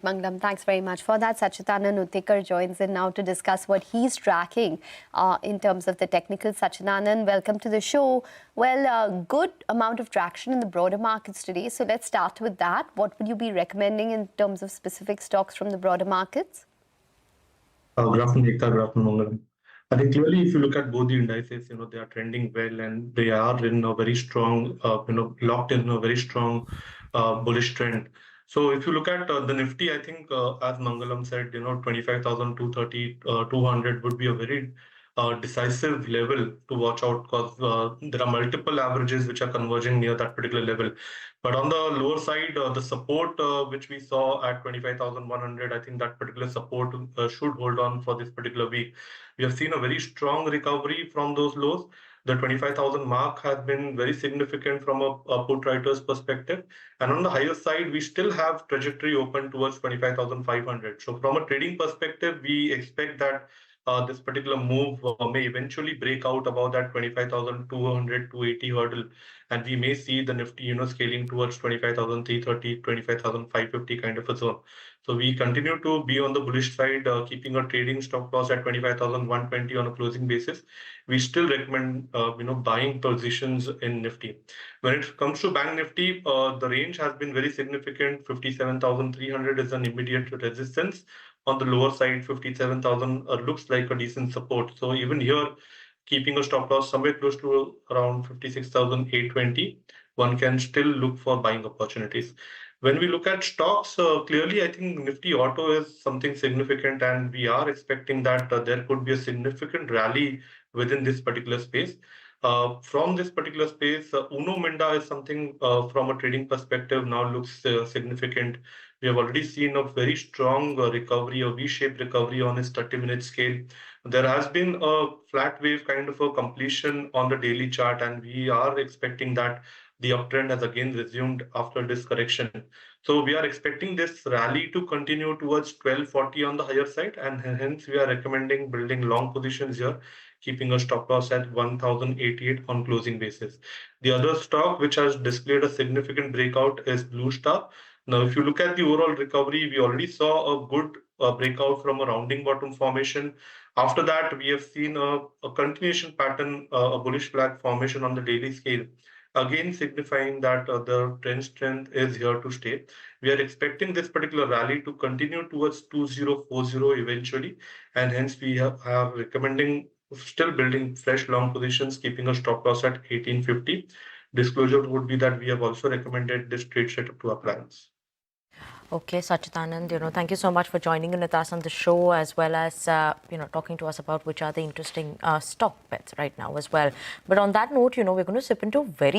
Mangalam, thanks very much for that. Sacchitanand Uttekar joins in now to discuss what he's tracking in terms of the technical. Sacchitanand, welcome to the show. Well, good amount of traction in the broader markets today. So let's start with that. What would you be recommending in terms of specific stocks from the broader markets? Good afternoon, Ekta. Good afternoon, Mangalam. I think clearly, if you look at both the indices, they are trending well and they are in a very strong, locked in a very strong bullish trend. So if you look at the Nifty, I think as Mangalam said, 25,230, 200 would be a very decisive level to watch out because there are multiple averages which are converging near that particular level. But on the lower side, the support which we saw at 25,100, I think that particular support should hold on for this particular week. We have seen a very strong recovery from those lows. The 25,000 mark has been very significant from a put writer's perspective. And on the higher side, we still have trajectory open towards 25,500. So from a trading perspective, we expect that this particular move may eventually break out above that 25,200 to 80 hurdle, and we may see the Nifty, scaling towards 25,330, 25,550 kind of a zone. So we continue to be on the bullish side, keeping a trading stop loss at 25,120 on a closing basis. We still recommend, buying positions in Nifty. When it comes to Bank Nifty, the range has been very significant. 57,300 is an immediate resistance. On the lower side, 57,000 looks like a decent support. So even here, keeping a stop loss somewhere close to around 56,820, one can still look for buying opportunities. When we look at stocks, clearly, I think Nifty Auto is something significant, and we are expecting that there could be a significant rally within this particular space. From this particular space, Uno Minda is something from a trading perspective now looks significant. We have already seen a very strong recovery, a V-shaped recovery on its 30-minute scale. There has been a flat wave kind of a completion on the daily chart, and we are expecting that the uptrend has again resumed after this correction. So we are expecting this rally to continue towards 1240 on the higher side, and hence we are recommending building long positions here, keeping a stop loss at 1088 on closing basis. The other stock which has displayed a significant breakout is Blue Star. Now, if you look at the overall recovery, we already saw a good breakout from a rounding bottom formation. After that, we have seen a continuation pattern, a bullish flag formation on the daily scale, again signifying that the trend strength is here to stay. We are expecting this particular rally to continue towards 2040 eventually, and hence we have recommending still building fresh long positions, keeping a stop loss at 1850. Disclosure would be that we have also recommended this trade setup to our clients. Okay, Sacchitanand, thank you so much for joining in with us on the show, as well as, talking to us about which are the interesting stock bets right now as well. But on that note, we're going to sip into very